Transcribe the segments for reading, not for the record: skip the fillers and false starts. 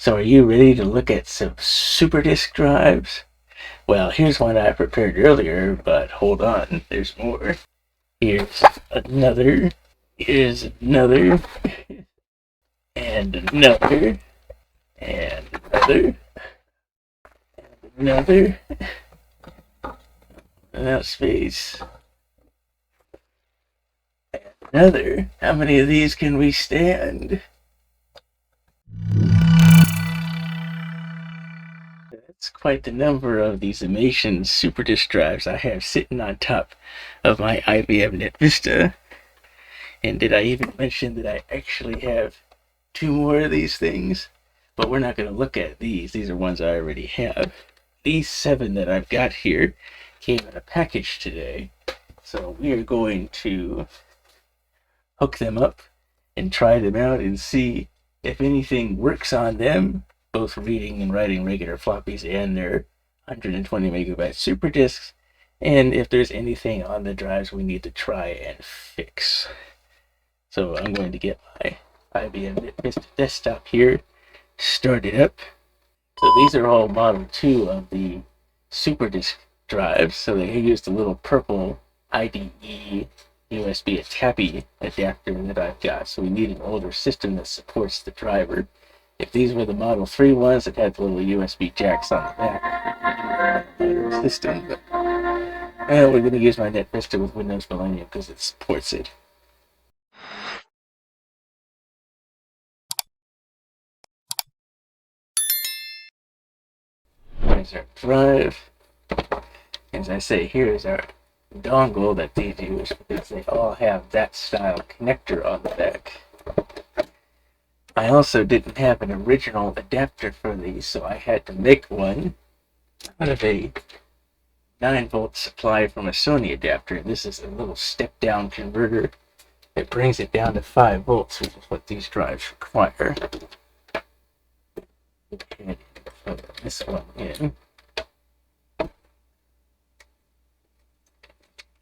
So are you ready to look at some SuperDisk drives? Well, here's one I prepared earlier, but hold on, there's more. Here's another, here's another, and another, and another, and another. Now space. And another. How many of these can we stand? That's quite the number of these Imation SuperDisk drives I have sitting on top of my IBM NetVista. And did I even mention that I actually have 2 more of these things? But we're not going to look at these. These are ones I already have. These 7 that I've got here came in a package today. So we are going to hook them up and try them out and see if anything works on them, both reading and writing regular floppies and their 120 megabyte super disks, and if there's anything on the drives we need to try and fix. So I'm going to get my IBM desktop here started up. So these are all Model 2 of the SuperDisk drives. So they used a little purple IDE USB TAPI adapter that I've got. So we need an older system that supports the driver. If these were the Model 3 ones that had the little USB jacks on the back, system, but we're going to use my NetVista with Windows Millennium because it supports it. Here's our drive. As I say, here's our dongle that these use because they all have that style connector on the back. I also didn't have an original adapter for these, so I had to make one out of a 9-volt supply from a Sony adapter. This is a little step-down converter that brings it down to 5 volts, which is what these drives require. And put this one in.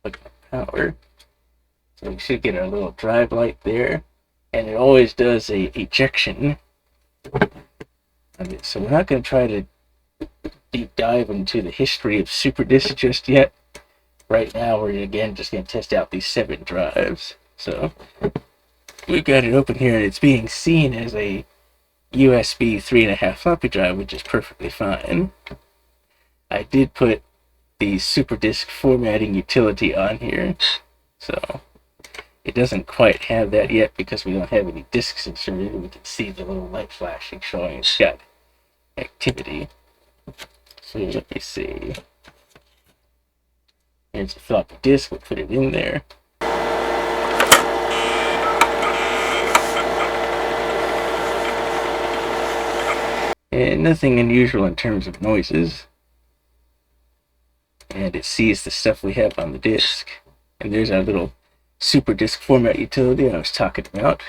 Look at power. So we should get our little drive light there. And it always does a ejection. So we're not going to try to deep dive into the history of SuperDisk just yet. Right now we're again just going to test out these 7 drives. So we've got it open here and it's being seen as a USB 3.5 floppy drive, which is perfectly fine. I did put the SuperDisk formatting utility on here, so it doesn't quite have that yet because we don't have any disks inserted. We can see the little light flashing showing it's got activity. So let me see. Here's a floppy disk. We'll put it in there. And nothing unusual in terms of noises. And it sees the stuff we have on the disk. And there's our little SuperDisk format utility I was talking about.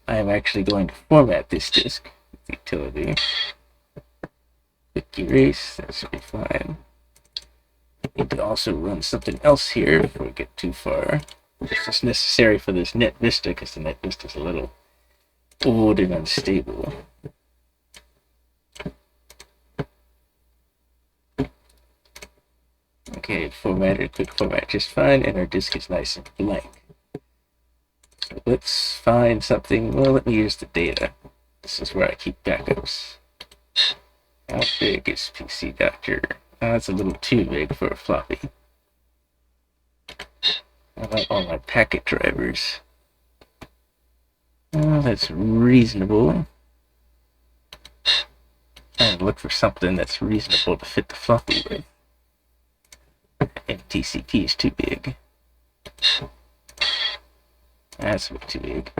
I am actually going to format this disk with the utility. Click erase, that should be fine. I need to also run something else here before we get too far. It's just necessary for this NetVista because the NetVista is a little old and unstable. Okay, it formatted, quick format just fine, and our disk is nice and blank. So let's find something. Well, let me use the data. This is where I keep backups. How big is PC Doctor? Oh, that's a little too big for a floppy. How about all my packet drivers? Oh, that's reasonable. And look for something that's reasonable to fit the floppy with. And TCP is too big. That's way too big.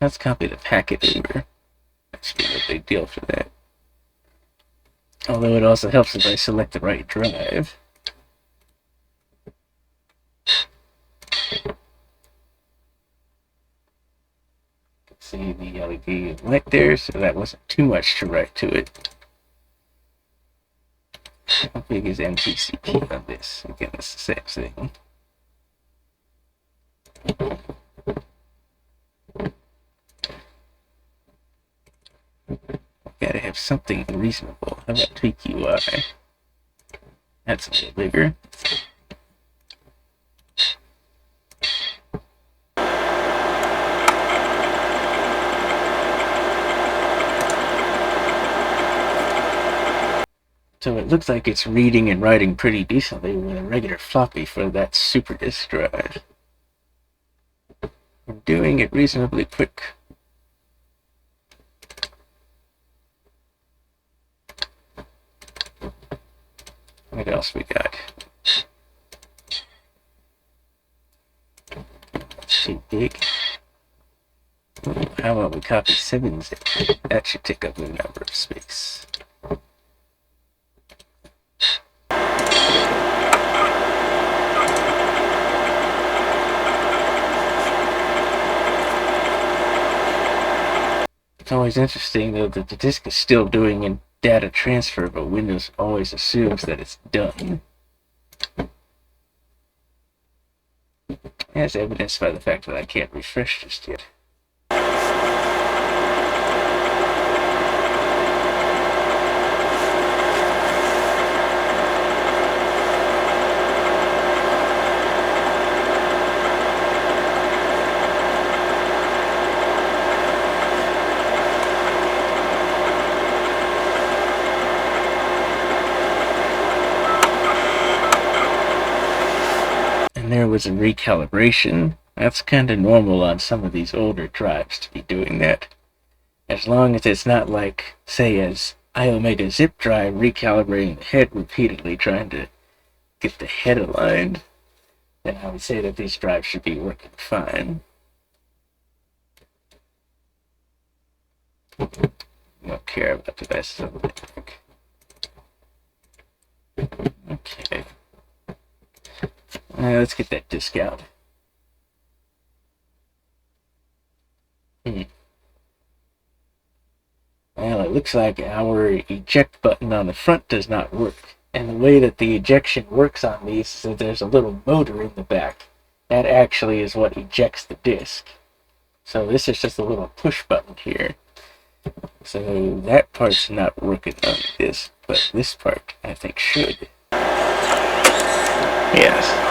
Let's copy the packet over. That should be no big deal for that. Although it also helps if I select the right drive. See the LED light there, so that wasn't too much to write to it. How big is MTCP on this? Again, it's the same thing. Gotta have something reasonable. How about tweak UI? That's a little bigger. So it looks like it's reading and writing pretty decently with a regular floppy for that SuperDisk drive. I'm doing it reasonably quick. What else we got? That's too big. How about we copy 7-zip? That should take up a number of space. It's always interesting, though, that the disk is still doing a data transfer, but Windows always assumes that it's done. As evidenced by the fact that I can't refresh just yet. And there was a recalibration. That's kind of normal on some of these older drives to be doing that. As long as it's not like, say, as iOmega zip drive recalibrating the head repeatedly trying to get the head aligned, then I would say that these drives should be working fine. I don't care about devices on the network. Okay. Let's get that disk out. Well, it looks like our eject button on the front does not work. And the way that the ejection works on these is that there's a little motor in the back. That actually is what ejects the disk. So this is just a little push button here. So that part's not working on this, but this part I think should. Yes.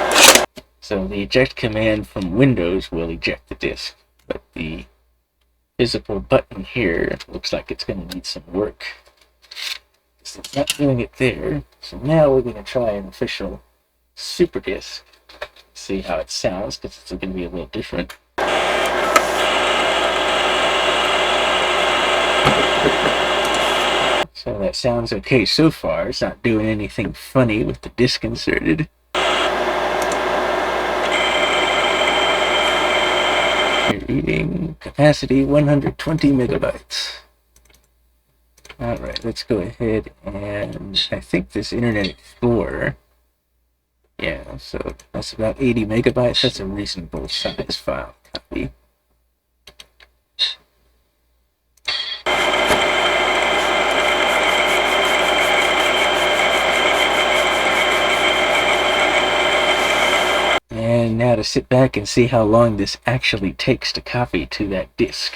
So the eject command from Windows will eject the disk, but the visible button here looks like it's going to need some work. So it's not doing it there. So now we're going to try an official SuperDisk. See how it sounds, because it's going to be a little different. So that sounds okay so far. It's not doing anything funny with the disk inserted. You're reading capacity 120 megabytes. Alright, let's go ahead and I think this Internet Explorer. Yeah, so that's about 80 megabytes. That's a reasonable size file copy. And now to sit back and see how long this actually takes to copy to that disk.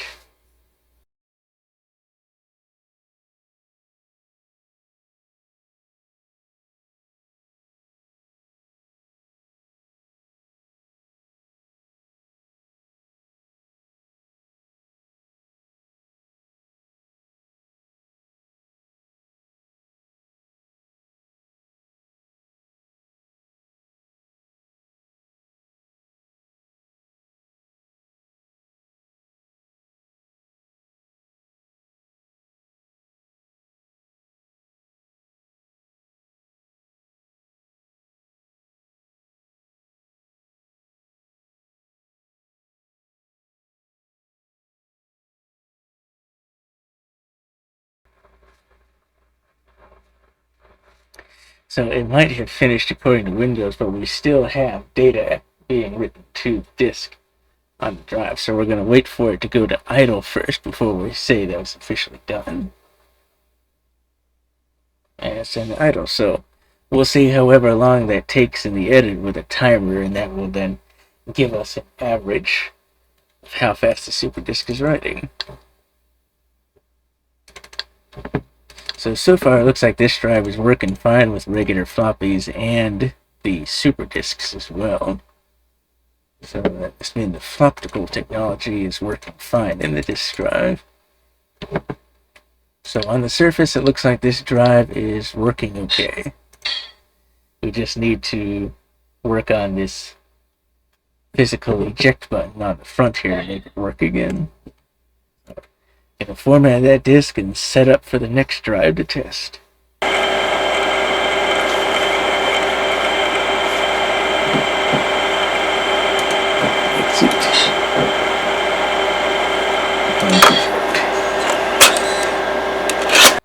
So it might have finished according to Windows, but we still have data being written to the disk on the drive. So we're going to wait for it to go to idle first before we say that it's officially done. And it's in idle, so we'll see however long that takes in the edit with a timer, and that will then give us an average of how fast the SuperDisk is writing. So far it looks like this drive is working fine with regular floppies and the SuperDisks as well. So that must mean the floptical technology is working fine in the disk drive. So on the surface it looks like this drive is working okay. We just need to work on this physical eject button on the front here to make it work again. Gonna format that disk and set up for the next drive to test.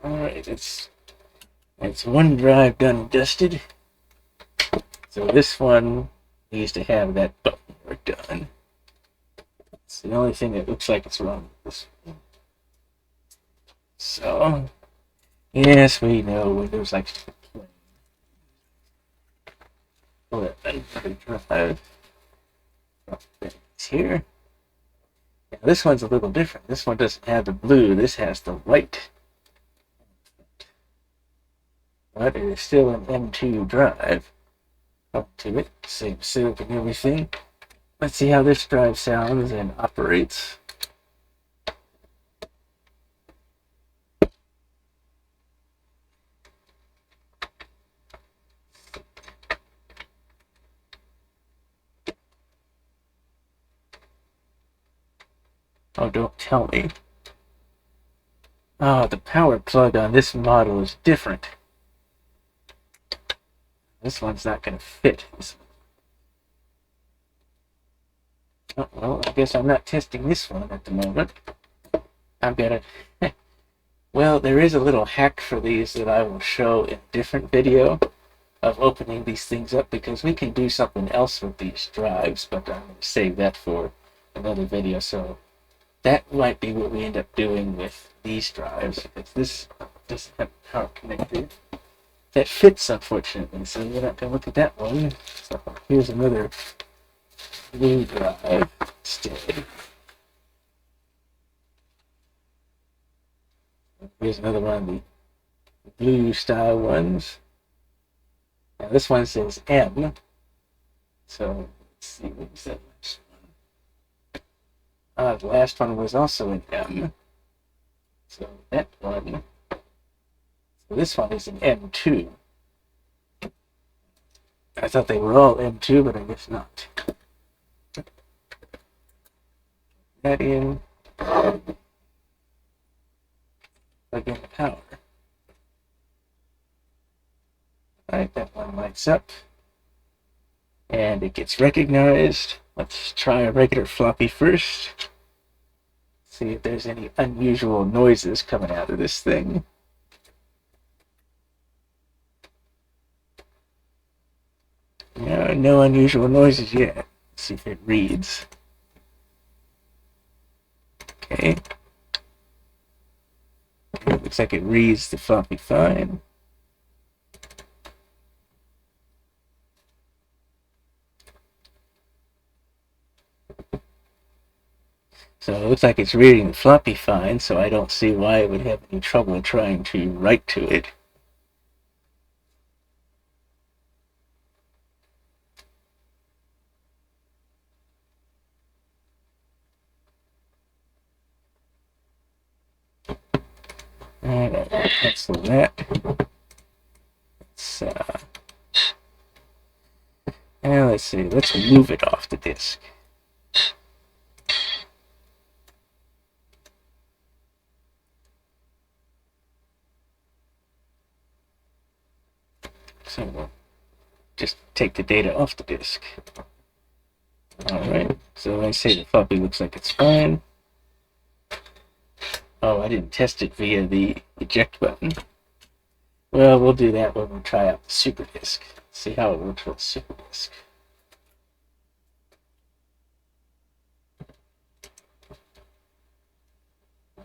Alright, it's one drive done and dusted. So this one needs to have that button work done. It's the only thing that looks like it's wrong with this one. So, yes, we know Windows likes to complain. Pull that drive. It's here. Now, this one's a little different. This one doesn't have the blue. This has the white. But it is still an M2 drive. Up to it, same setup and everything. Let's see how this drive sounds and operates. Oh, don't tell me. Oh, the power plug on this model is different. This one's not going to fit. Oh, well, I guess I'm not testing this one at the moment. I've got a... Well, there is a little hack for these that I will show in a different video of opening these things up, because we can do something else with these drives, but I'm going to save that for another video. So that might be what we end up doing with these drives, because this doesn't have power connected. That fits, unfortunately, so we're not going to look at that one. So here's another blue drive instead. Here's another one of the blue style ones. Now this one says M. So let's see, what was that last one? The last one was also an M. So that one. So this one is an M2. I thought they were all M2, but I guess not. That in. Plug in the power. Alright, that one lights up. And it gets recognized. Let's try a regular floppy first. See if there's any unusual noises coming out of this thing. No unusual noises yet. Let's see if it reads. Okay. It looks like it reads the floppy fine. So it looks like it's reading the floppy fine, so I don't see why it would have any trouble trying to write to it. Alright, I'll cancel that. Let's see, let's move it off the disk. So we'll just take the data off the disk. Alright, so I say the floppy looks like it's fine. Oh, I didn't test it via the eject button. Well, we'll do that when we try out the SuperDisk. See how it works with SuperDisk.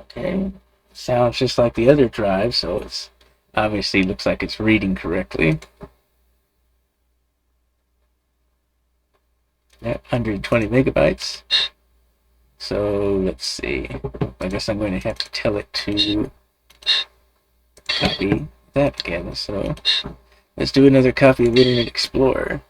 Okay, sounds just like the other drive, so it's obviously looks like it's reading correctly. Yeah, 120 megabytes. So let's see. I guess I'm going to have to tell it to copy that again. So let's do another copy of Internet Explorer.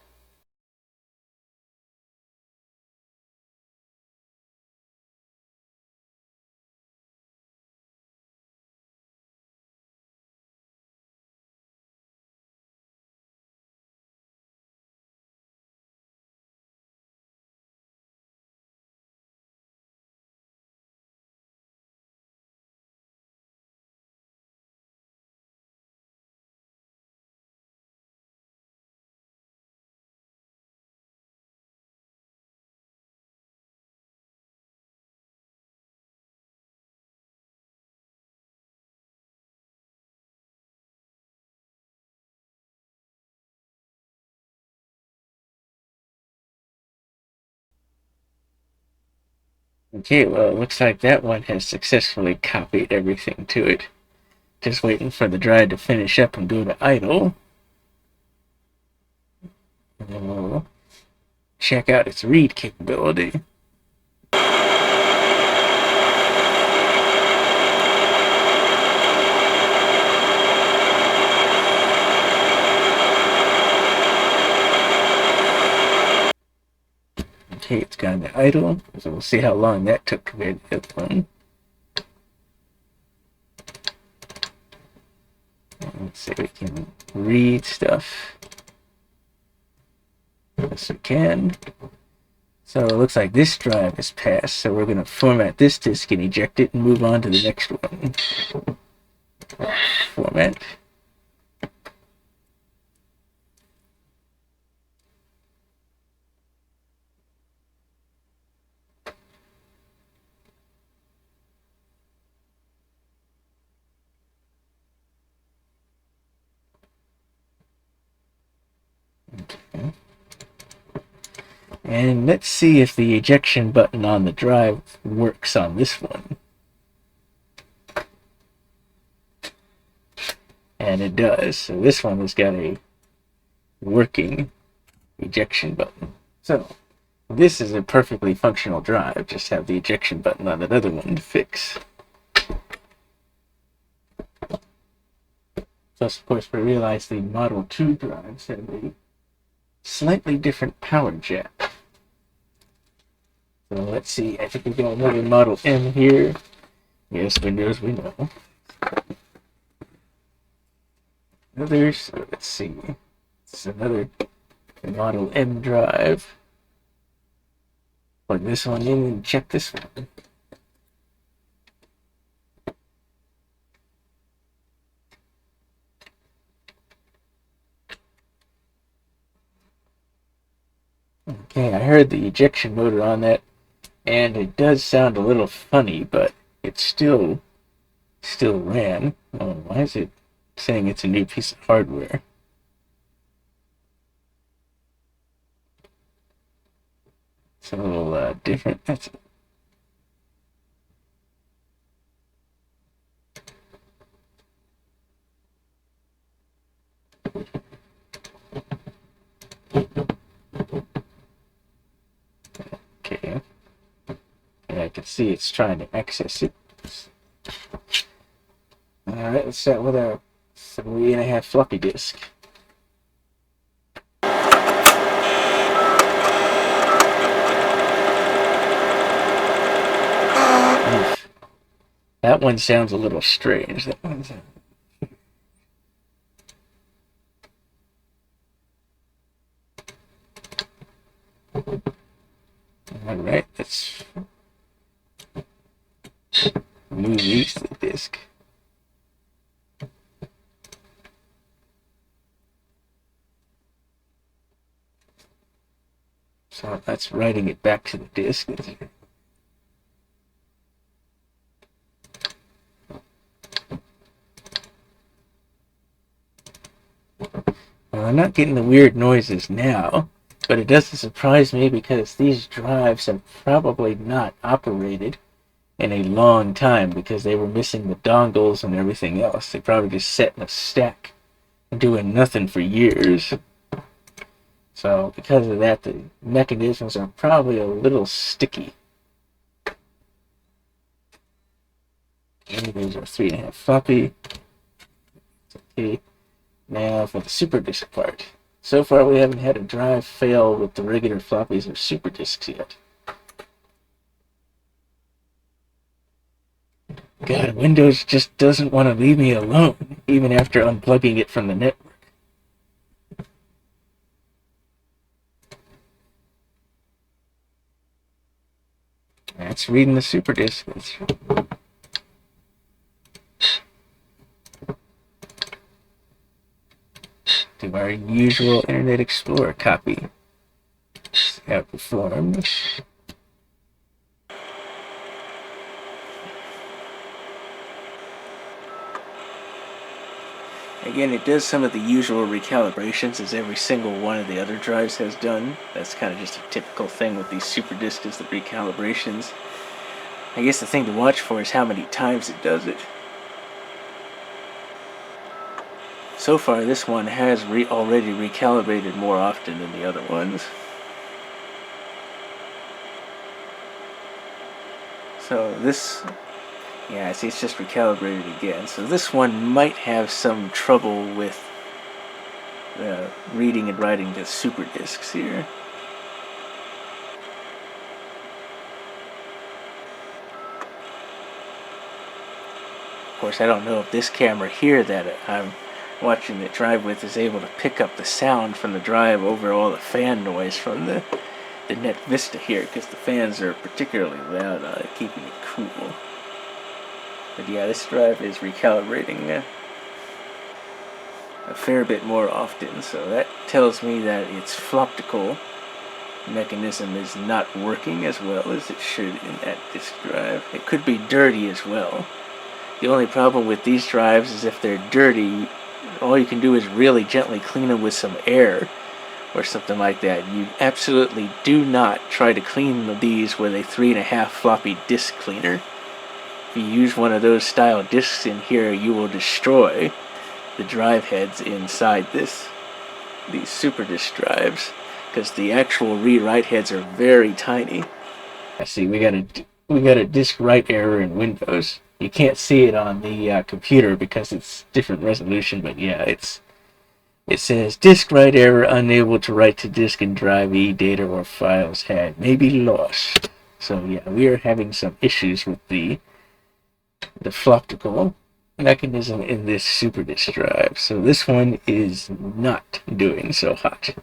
Okay, well, it looks like that one has successfully copied everything to it. Just waiting for the drive to finish up and go to idle. And then we'll check out its read capability. Okay, it's gone to idle, so we'll see how long that took compared to the other one. Let's see if we can read stuff. Yes, we can. So it looks like this drive has passed, so we're going to format this disk and eject it and move on to the next one. Format. Okay. And let's see if the ejection button on the drive works on this one. And it does. So this one has got a working ejection button. So this is a perfectly functional drive. Just have the ejection button on that other one to fix. Plus, of course, we realize the Model 2 drives have a slightly different power jack. So let's see. I think we've got another Model M here. Yes, Windows, we know. Others, let's see. This is another Model M drive. Plug this one in and check this one. Okay, I heard the ejection motor on that, and it does sound a little funny, but it still ran. Oh, why is it saying it's a new piece of hardware? It's a little different. That's okay. And I can see it's trying to access it. Alright, let's start with our 3.5 floppy disk. Oof. That one sounds a little strange. That one's alright, let's move these to the disk. So that's writing it back to the disk. Well, I'm not getting the weird noises now, but it doesn't surprise me because these drives have probably not operated in a long time because they were missing the dongles and everything else. They probably just sat in a stack doing nothing for years. So because of that, the mechanisms are probably a little sticky. And these are 3.5 floppy. Okay. Now for the SuperDisk part. So far we haven't had a drive fail with the regular floppies or SuperDisks yet. God, Windows just doesn't want to leave me alone, even after unplugging it from the network. That's reading the SuperDisk. To our usual Internet Explorer copy. See how it performs. Again, it does some of the usual recalibrations as every single one of the other drives has done. That's kind of just a typical thing with these SuperDisks, is the recalibrations. I guess the thing to watch for is how many times it does it. So far, this one has already recalibrated more often than the other ones. So this, yeah, see, it's just recalibrated again. So this one might have some trouble with reading and writing the SuperDisks here. Of course, I don't know if this camera here that I'm watching the drive with is able to pick up the sound from the drive over all the fan noise from the net vista here, because the fans are particularly loud on it, keeping it cool. But yeah, this drive is recalibrating a fair bit more often, so that tells me that its floptical mechanism is not working as well as it should in that disk drive. It could be dirty as well. The only problem with these drives is if they're dirty, all you can do is really gently clean them with some air or something like that. You absolutely do not try to clean these with a 3.5 floppy disk cleaner. If you use one of those style disks in here, you will destroy the drive heads inside these SuperDisk drives, because the actual read-write heads are very tiny. I see we got a disk write error in Windows. You can't see it on the computer because it's different resolution, but yeah, it says disk write error, unable to write to disk and drive E data or files had may be lost. So yeah, we are having some issues with the floptical mechanism in this SuperDisk drive. So this one is not doing so hot.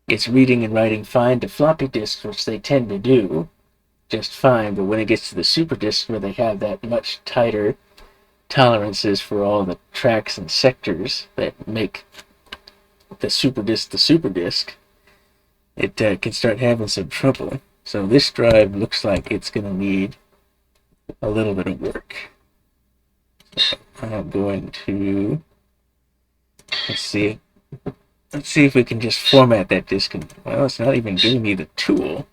It's reading and writing fine to floppy disks, which they tend to do just fine, but when it gets to the SuperDisk, where they have that much tighter tolerances for all the tracks and sectors that make the SuperDisk, it can start having some trouble. So this drive looks like it's going to need a little bit of work. So I'm going to let's see if we can just format that disk. Well, it's not even giving me the tool.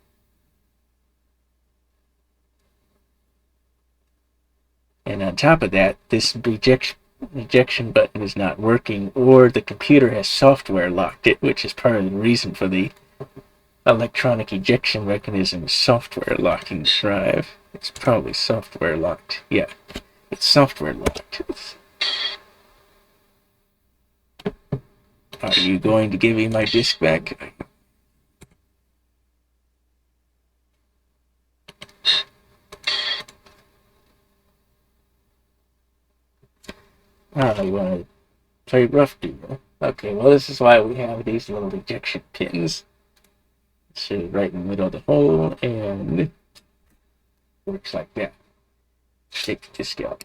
And on top of that, this ejection button is not working, or the computer has software locked it, which is part of the reason for the electronic ejection mechanism, software locking the drive. It's probably software locked. Yeah, it's software locked. Are you going to give me my disk back? Oh, you want to play rough, do you? Okay, well, this is why we have these little ejection pins. So right in the middle of the hole, and works like that. Take the disk out.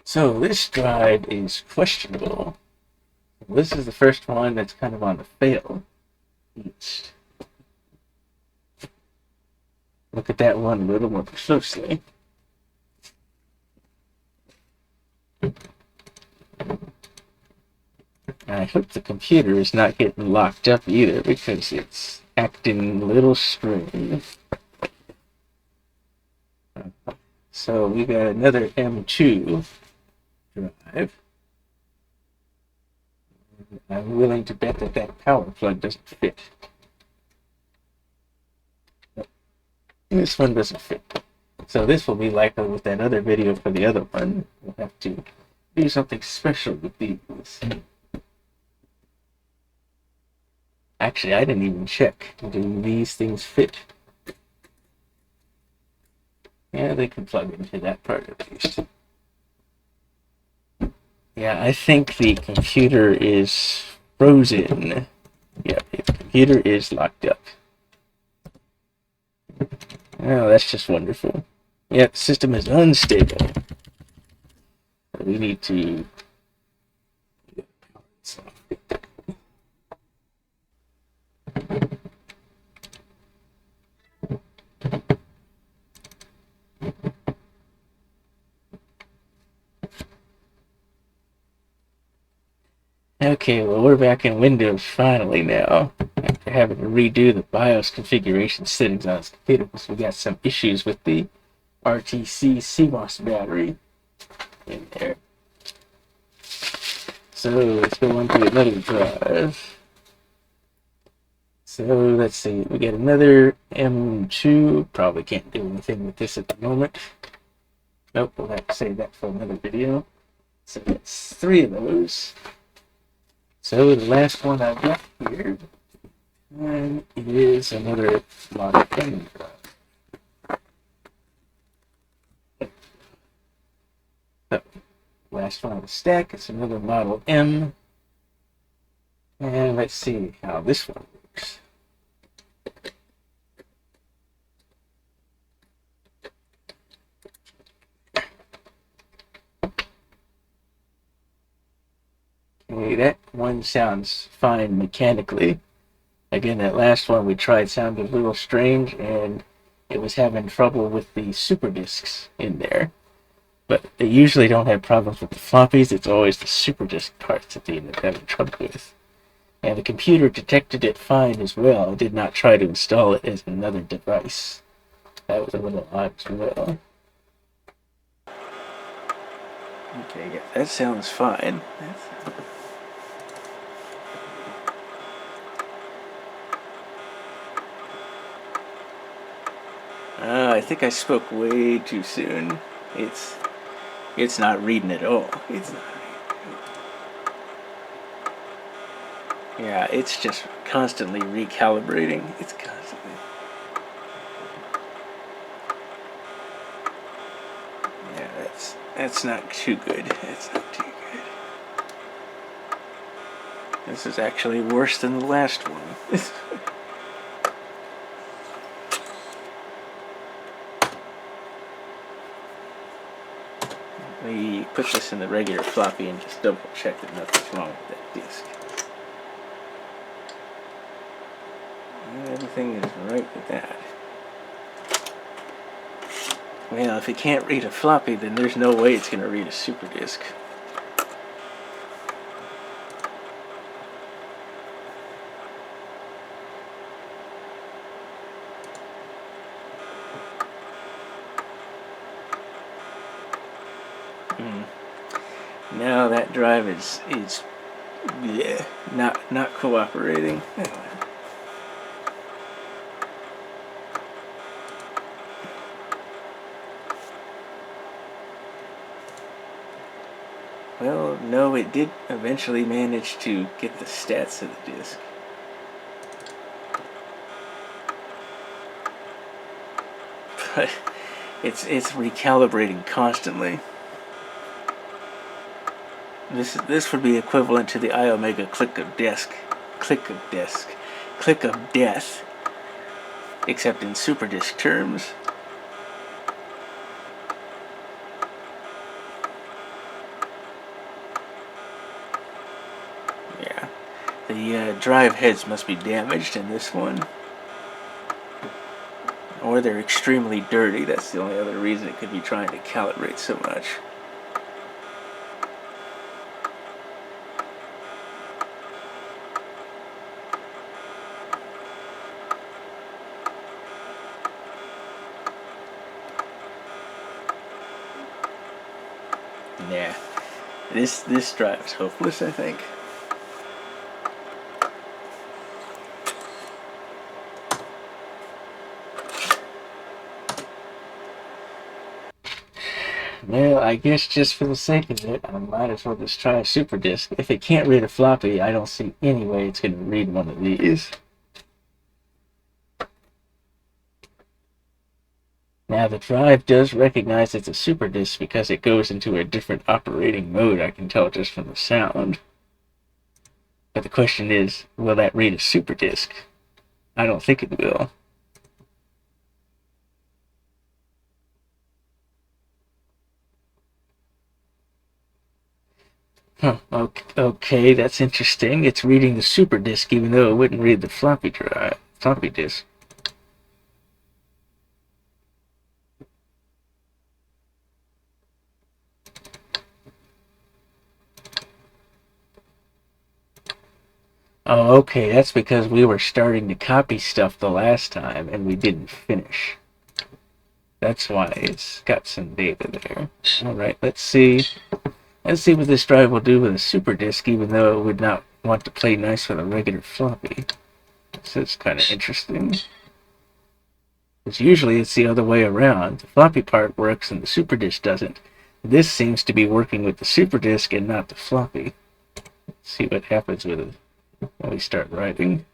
So this drive is questionable. This is the first one that's kind of on the fail list. Look at that one a little more closely. I hope the computer is not getting locked up either, because it's acting a little strange. So we got another M2 drive. I'm willing to bet that that power plug doesn't fit. This one doesn't fit. So this will be like with that other video for the other one. We'll have to do something special with these. Actually, I didn't even check. Do these things fit? Yeah, they can plug into that part at least. Yeah, I think the computer is frozen. Yeah, the computer is locked up. Oh, that's just wonderful. Yeah, the system is unstable. We need to... Okay, well, we're back in Windows finally now. After having to redo the BIOS configuration settings on this computer because we got some issues with the RTC CMOS battery in there. So let's go on to another drive. So let's see, we get another M2. Probably can't do anything with this at the moment. Nope, we'll have to save that for another video. So that's 3 of those. So the last one I've got here is another Model M drive. So, last one on the stack is another Model M. And let's see how this one works. Okay, that one sounds fine mechanically. Again, that last one we tried sounded a little strange, and it was having trouble with the SuperDisks in there. But they usually don't have problems with the floppies, it's always the SuperDisk parts that they end up having trouble with. And the computer detected it fine as well. It did not try to install it as another device. That was a little odd as well. Okay, yeah, that sounds fine. I think I spoke way too soon. It's not reading at all. It's not reading. Yeah, it's just constantly recalibrating. It's constantly. Yeah, that's not too good. That's not too good. This is actually worse than the last one. We put this in the regular floppy and just double check that nothing's wrong with that disk. Everything is right with that. Well, if it can't read a floppy, then there's no way it's going to read a SuperDisk. Now that drive is yeah, not cooperating. Well, no, it did eventually manage to get the stats of the disk. But it's recalibrating constantly. This would be equivalent to the iOmega click of death, except in SuperDisk terms. Yeah, the drive heads must be damaged in this one, or they're extremely dirty. That's the only other reason it could be trying to calibrate so much. Yeah, this drive is hopeless, I think. Well, I guess just for the sake of it, I might as well just try a super disk. If it can't read a floppy, I don't see any way it's going to read one of these. Now, the drive does recognize it's a super disk because it goes into a different operating mode, I can tell just from the sound. But the question is, will that read a super disk? I don't think it will. Huh, okay, that's interesting. It's reading the super disk even though it wouldn't read the floppy disk. Oh, okay, that's because we were starting to copy stuff the last time and we didn't finish. That's why it's got some data there. Alright, let's see. Let's see what this drive will do with a super disk, even though it would not want to play nice with a regular floppy. So it's kind of interesting. Because usually it's the other way around. The floppy part works and the super disk doesn't. This seems to be working with the super disk and not the floppy. Let's see what happens with it when we start writing.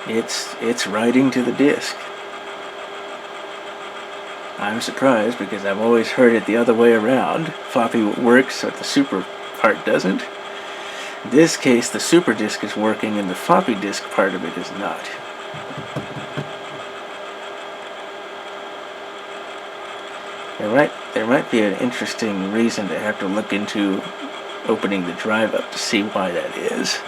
It's writing to the disk. I'm surprised because I've always heard it the other way around. Floppy works, but the super part doesn't. In this case, the super disk is working and the floppy disk part of it is not. There might be an interesting reason to have to look into opening the drive up to see why that is.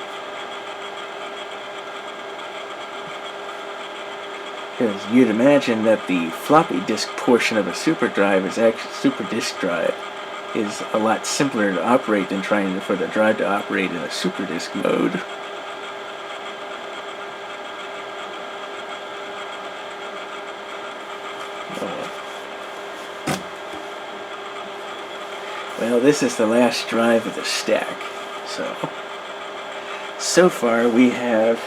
Because you'd imagine that the floppy disk portion of a super disk drive is a lot simpler to operate than trying for the drive to operate in a super disk mode. Well, this is the last drive of the stack. So far we have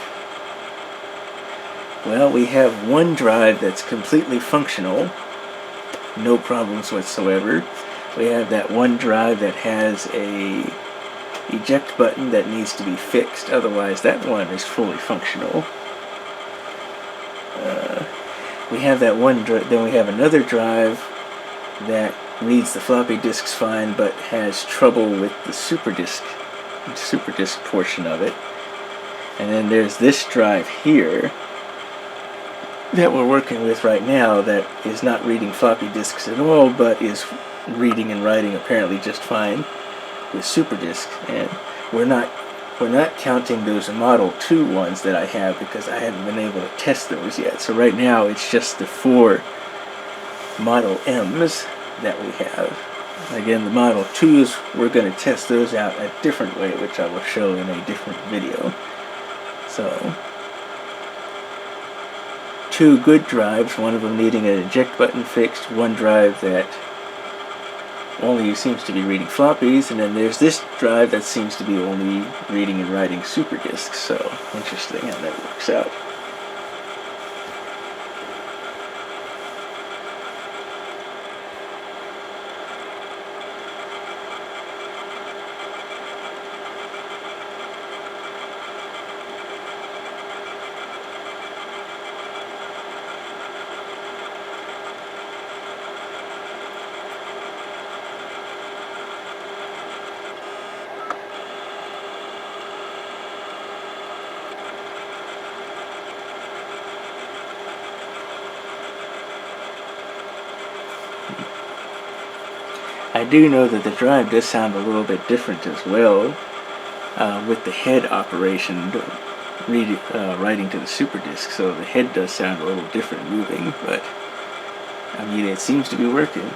one drive that's completely functional, no problems whatsoever. We have that one drive that has a eject button that needs to be fixed, otherwise that one is fully functional. We have that one then we have another drive that reads the floppy disks fine but has trouble with the super disk portion of it. And then there's this drive here that we're working with right now that is not reading floppy disks at all, but is reading and writing apparently just fine with SuperDisk. And we're not counting those Model 2 ones that I have because I haven't been able to test those yet. So right now it's just the 4 Model M's that we have. Again, the Model 2s, we're going to test those out a different way, which I will show in a different video. So 2 good drives, one of them needing an eject button fixed, one drive that only seems to be reading floppies, and then there's this drive that seems to be only reading and writing super disks. So interesting how that works out. I do know that the drive does sound a little bit different as well, with the head operation writing to the super disk, so the head does sound a little different moving, but I mean it seems to be working.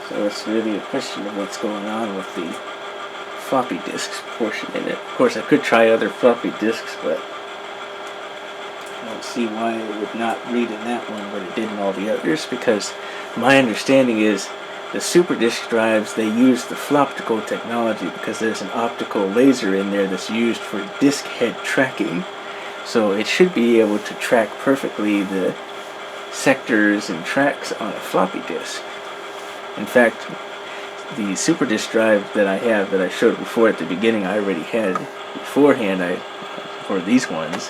So it's really a question of what's going on with the floppy disks portion in it. Of course I could try other floppy disks, but I don't see why it would not read in that one but it did in all the others, because my understanding is The SuperDisk drives, they use the Floptical technology because there's an optical laser in there that's used for disk head tracking. So it should be able to track perfectly the sectors and tracks on a floppy disk. In fact, the SuperDisk drive that I have that I showed before at the beginning, I already had beforehand for these ones.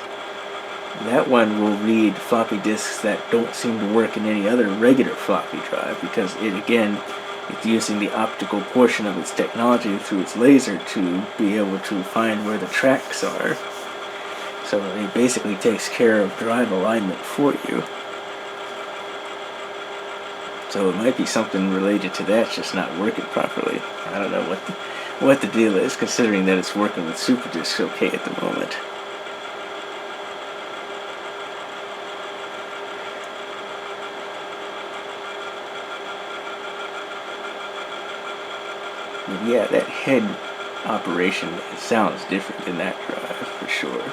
That one will read floppy disks that don't seem to work in any other regular floppy drive because it's using the optical portion of its technology through its laser to be able to find where the tracks are. So it basically takes care of drive alignment for you. So it might be something related to that just not working properly. I don't know what the deal is, considering that it's working with SuperDisk okay at the moment. But yeah, that head operation sounds different in that drive for sure.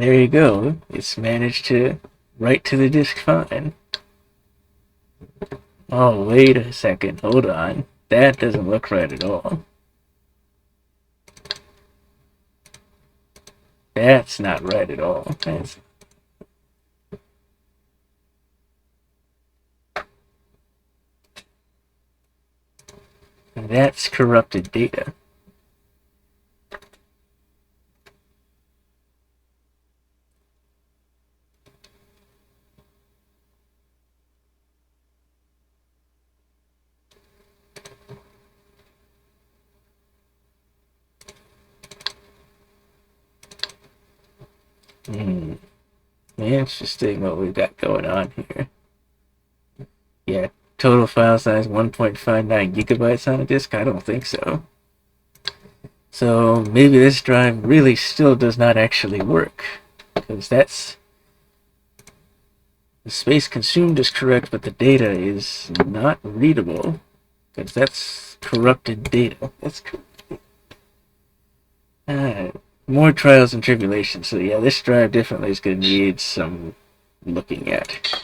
There you go. It's managed to write to the disk fine. Oh, wait a second. Hold on. That doesn't look right at all. That's not right at all. That's corrupted data. Interesting what we've got going on here. Yeah, total file size 1.59 gigabytes on a disk? I don't think so. So maybe this drive really still does not actually work. Because that's... The space consumed is correct, but the data is not readable. Because that's corrupted data. That's more trials and tribulations. So yeah, this drive definitely is going to need some looking at.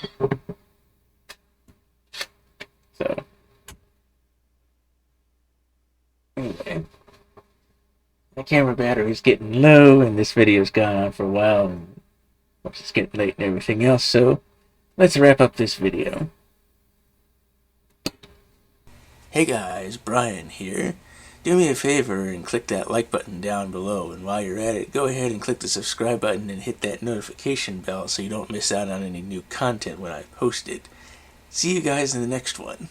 So anyway, my camera battery's getting low, and this video's gone on for a while, and it's getting late and everything else. So let's wrap up this video. Hey guys, Brian here. Do me a favor and click that like button down below, and while you're at it, go ahead and click the subscribe button and hit that notification bell so you don't miss out on any new content when I post it. See you guys in the next one.